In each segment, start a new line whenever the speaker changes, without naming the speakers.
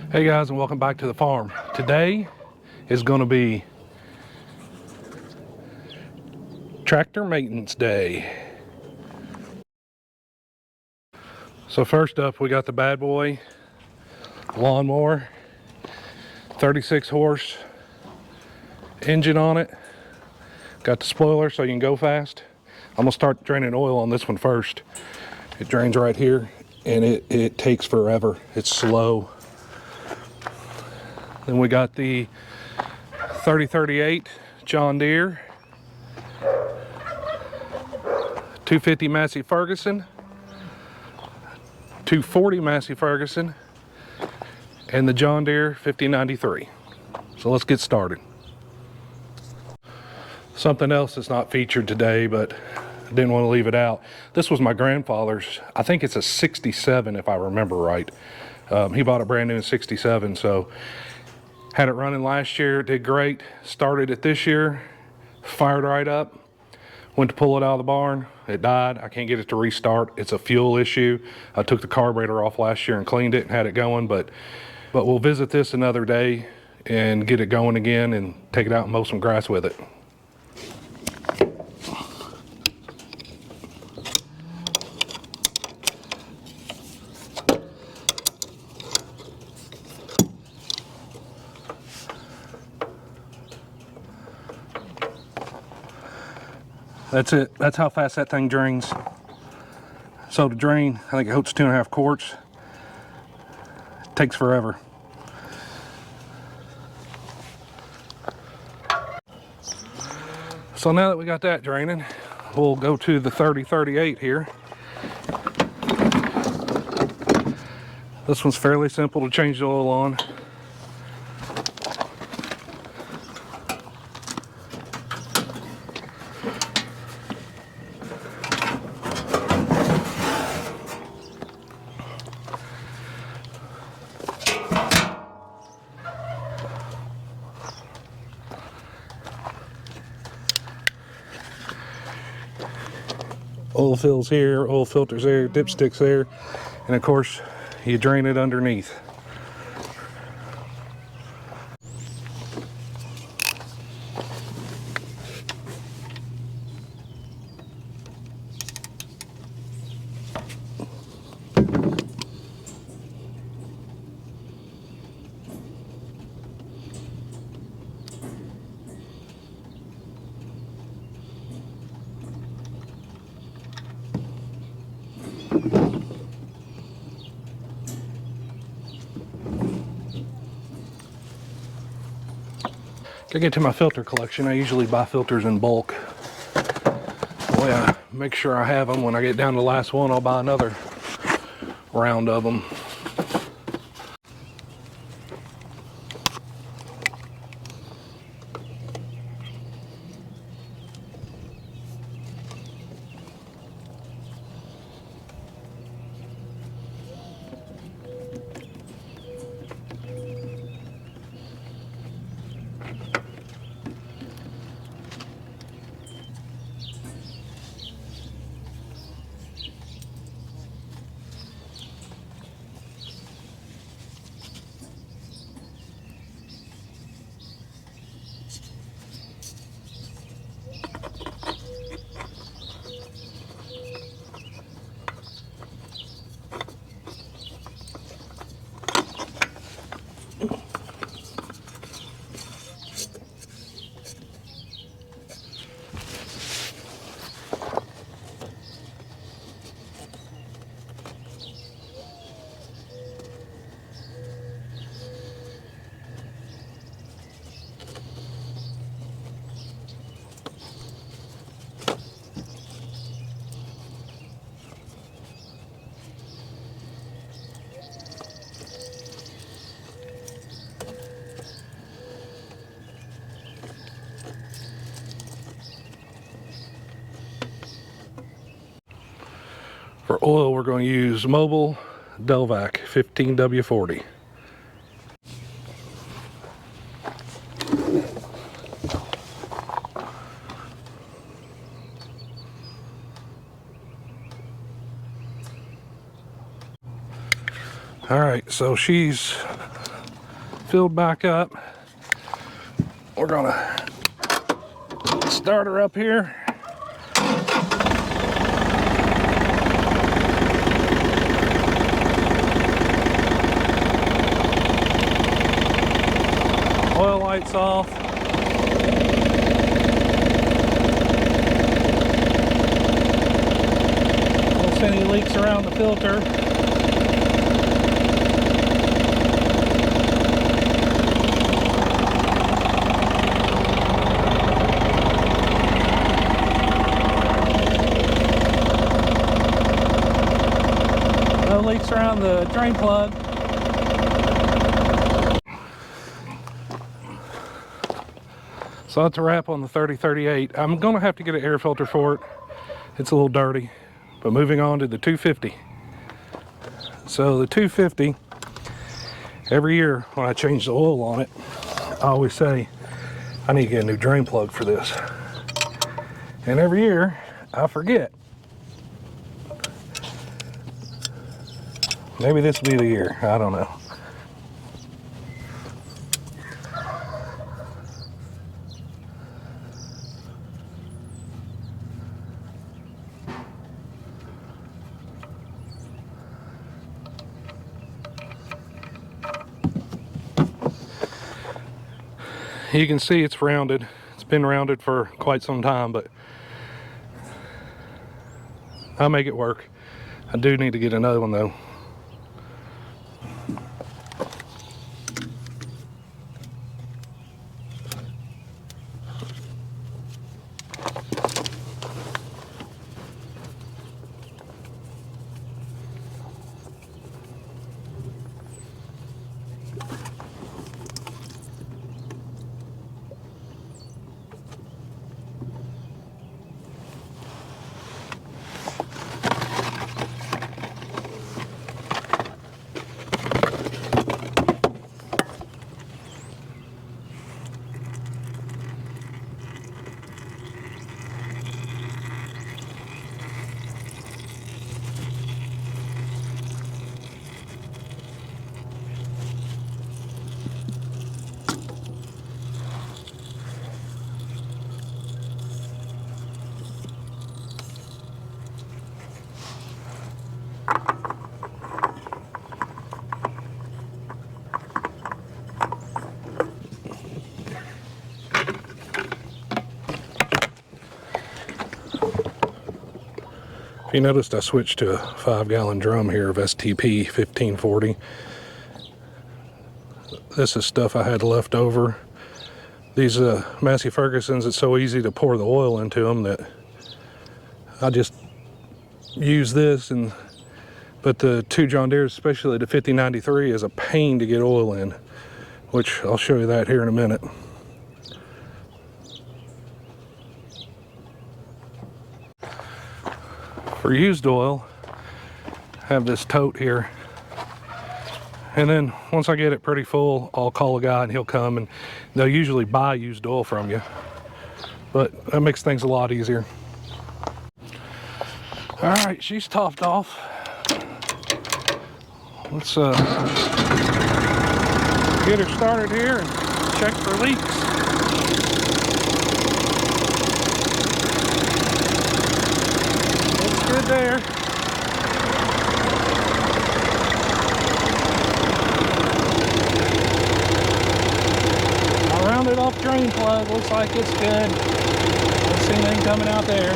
Hey guys, and welcome back to the farm. Today is going to be tractor maintenance day. So first up, we got the bad boy lawnmower, 36 horse engine on it. Got the spoiler so you can go fast. I'm gonna start draining oil on this one first. It drains right here and it takes forever. It's slow. Then we got the 3038 John Deere, 250 Massy Ferguson, 240 Massy Ferguson, and the John Deere 5093. So let's get started. Something else that's not featured today, but I didn't want to leave it out. This was my grandfather's. I think it's a 67 if I remember right. He bought it brand new in 67, so had it running last year, did great. Started it this year, fired right up. Went to pull it out of the barn, it died. I can't get it to restart. It's a fuel issue. I took the carburetor off last year and cleaned it and had it going, but we'll visit this another day and get it going again and take it out and mow some grass with it. That's it. That's how fast that thing drains. So to drain, I think it holds 2.5 quarts. It takes forever. So now that we got that draining, we'll go to the 3038 here. This one's fairly simple to change the oil on. Oil fills here, oil filters there, dipsticks there, and of course you drain it underneath. To get to my filter collection, I usually buy filters in bulk. Well, yeah, make sure I have them. When I get down to the last one, I'll buy another round of them. For oil, we're going to use Mobile Delvac 15W40. All right, so she's filled back up. We're gonna start her up here. Oil lights off. Don't see any leaks around the filter. No leaks around the drain plug. So that's a wrap on the 3038. I'm gonna have to get an air filter for it. It's a little dirty. But moving on to the 250. So the 250, every year when I change the oil on it, I always say I need to get a new drain plug for this. And every year I forget. Maybe this will be the year, I don't know. You can see it's rounded. It's been rounded for quite some time, but I'll make it work. I do need to get another one though. If you noticed, I switched to a 5-gallon drum here of STP 1540. This is stuff I had left over. These Massy Fergusons, it's so easy to pour the oil into them that I just use this. But the two John Deeres, especially the 5093, is a pain to get oil in, which I'll show you that here in a minute. For used oil, I have this tote here, and then once I get it pretty full, I'll call a guy and he'll come, and they'll usually buy used oil from you, but that makes things a lot easier. All right, she's topped off. Let's get her started here and check for leaks. Good there. I rounded off drain plug. Looks like it's good. Don't see anything coming out there.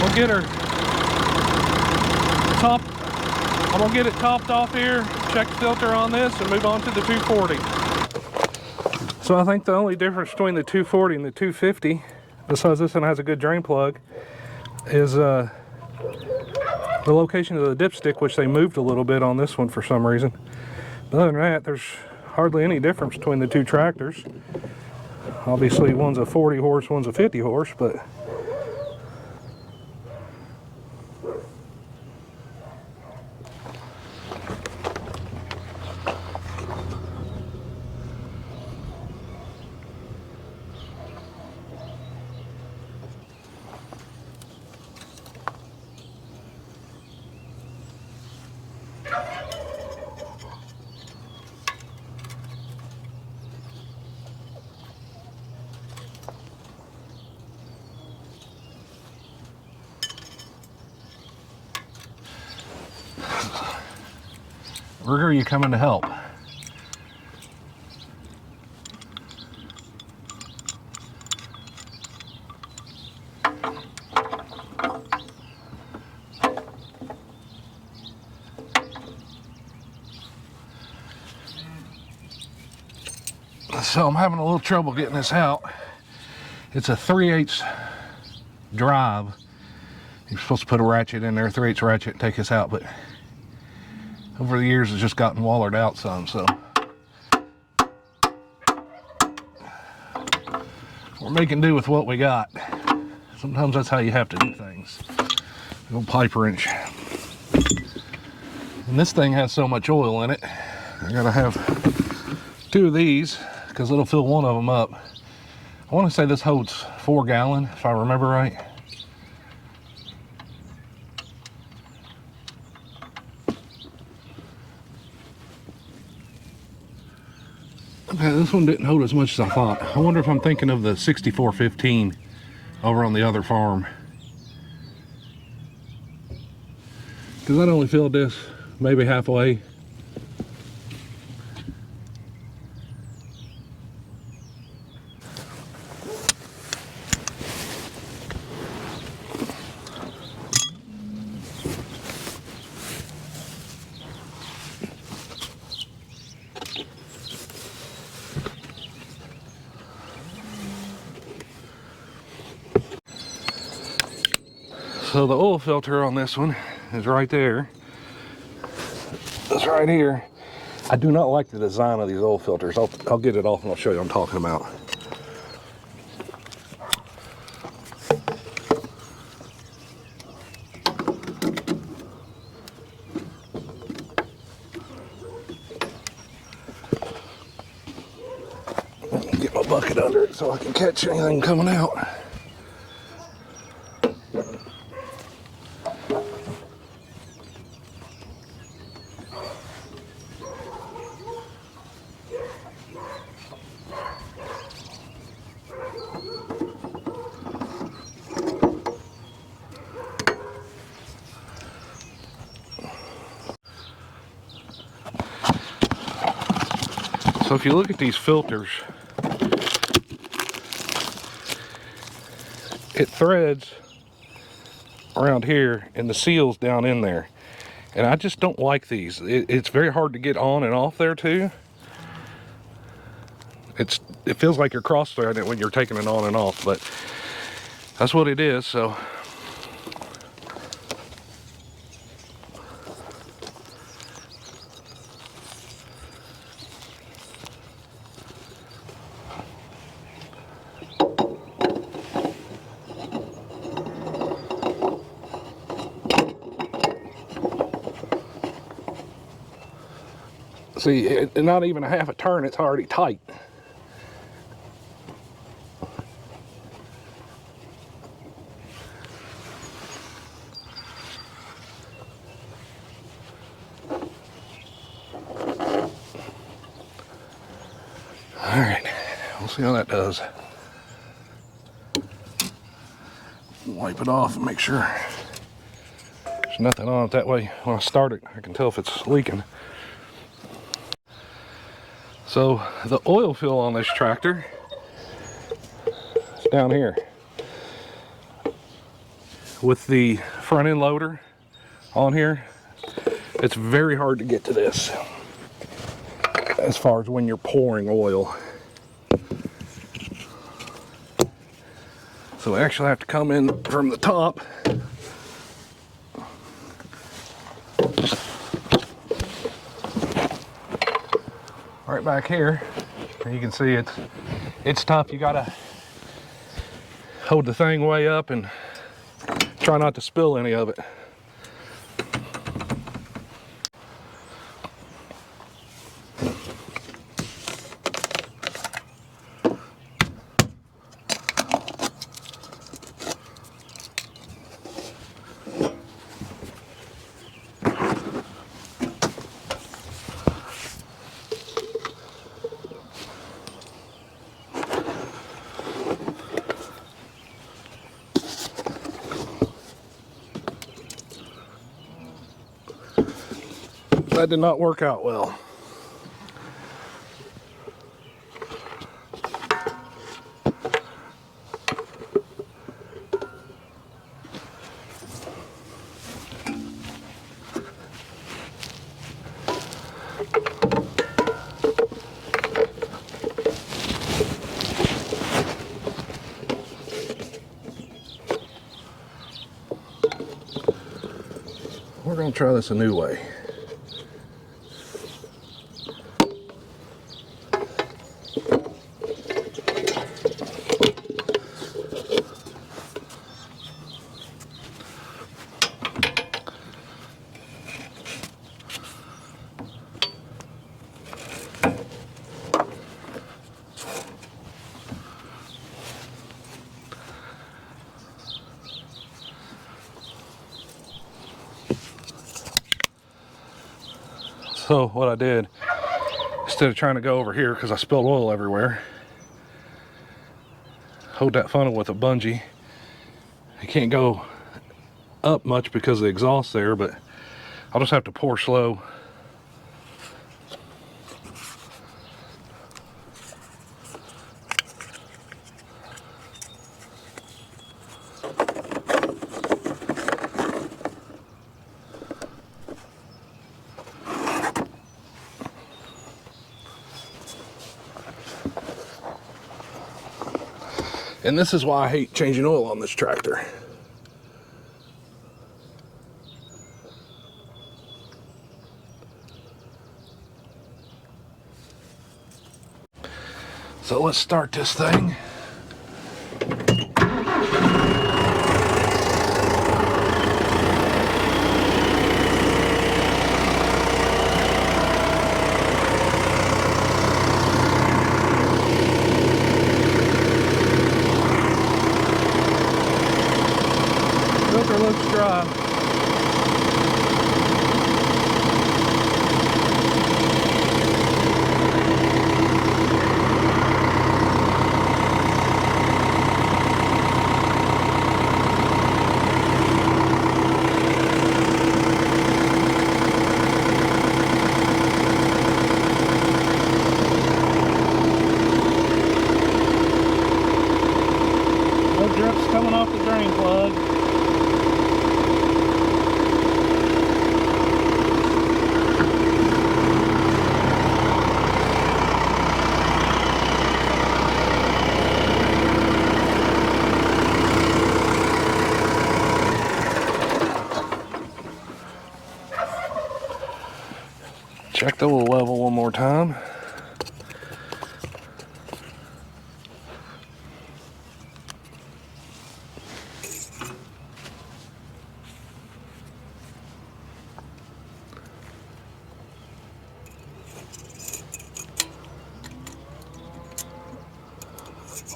We'll get her top. I'm gonna get it topped off here. Check the filter on this and move on to the 240. So I think the only difference between the 240 and the 250, besides this one has a good drain plug, is the location of the dipstick, which they moved a little bit on this one for some reason. But other than that, there's hardly any difference between the two tractors. Obviously, one's a 40 horse, one's a 50 horse, but Where are you coming to help? So I'm having a little trouble getting this out. It's a 3/8 drive. You're supposed to put a ratchet in there, 3/8 ratchet, and take this out, but over the years it's just gotten wallered out some, so we're making do with what we got. Sometimes that's how you have to do things. A little pipe wrench. And this thing has so much oil in it, I gotta have 2 of these because it'll fill one of them up. I want to say this holds 4 gallon, if I remember right. Okay, this one didn't hold as much as I thought. I wonder if I'm thinking of the 6415 over on the other farm. Because I'd only filled this maybe halfway. So the oil filter on this one is right there. It's right here. I do not like the design of these oil filters. I'll get it off and I'll show you what I'm talking about. Get my bucket under it so I can catch anything coming out. So if you look at these filters, it threads around here and the seal's down in there. And I just don't like these. It's very hard to get on and off there too. It feels like you're cross-threading it when you're taking it on and off, but that's what it is, so. See, not even a half a turn, it's already tight. All right, we'll see how that does. Wipe it off and make sure there's nothing on it. That way, when I start it, I can tell if it's leaking. So the oil fill on this tractor is down here. With the front end loader on here, it's very hard to get to this as far as when you're pouring oil. So we actually have to come in from the top. Right back here, and you can see it's tough. You gotta hold the thing way up and try not to spill any of it. That did not work out well. We're going to try this a new way. So what I did, instead of trying to go over here because I spilled oil everywhere, hold that funnel with a bungee. You can't go up much because of the exhaust there, but I'll just have to pour slow. And this is why I hate changing oil on this tractor. So let's start this thing. Filter looks dry. No drips coming off the drain plug. Check the oil level one more time.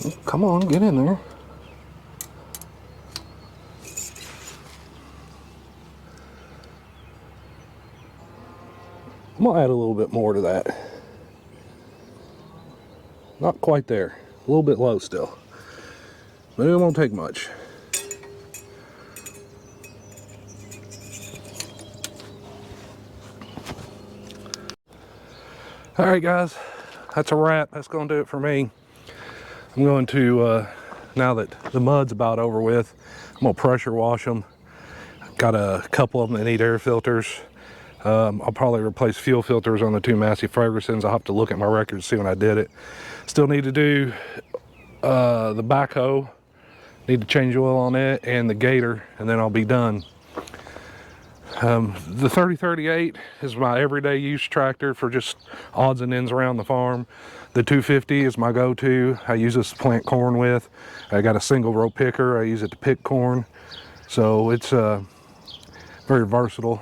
Oh, come on, get in there. I'm gonna add a little bit more to that. Not quite there, a little bit low still, but it won't take much. All right, guys, that's a wrap. That's gonna do it for me. I'm going to, now that the mud's about over with, I'm gonna pressure wash them. Got a couple of them that need air filters. I'll probably replace fuel filters on the two Massy Fergusons. I'll have to look at my records, see when I did it. Still need to do the backhoe. Need to change oil on it and the gator, and then I'll be done. The 3038 is my everyday use tractor for just odds and ends around the farm. The 250 is my go-to. I use this to plant corn with. I got a single row picker. I use it to pick corn. So it's very versatile.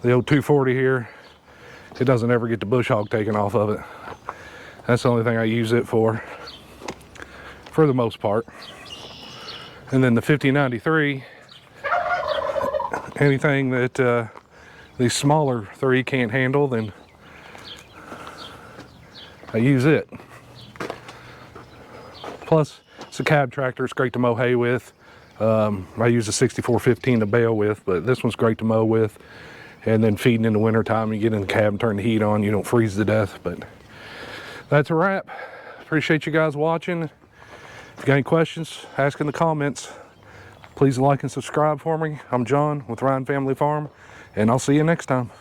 The old 240 here, it doesn't ever get the bush hog taken off of it. That's the only thing I use it for the most part. And then the 5093, anything that these smaller three can't handle, then I use it. Plus, it's a cab tractor. It's great to mow hay with. I use a 6415 to bale with, but this one's great to mow with. And then feeding in the wintertime, you get in the cab and turn the heat on, you don't freeze to death. But that's a wrap. Appreciate you guys watching. If you got any questions, ask in the comments. Please like and subscribe for me. I'm John with Ryan Family Farm, and I'll see you next time.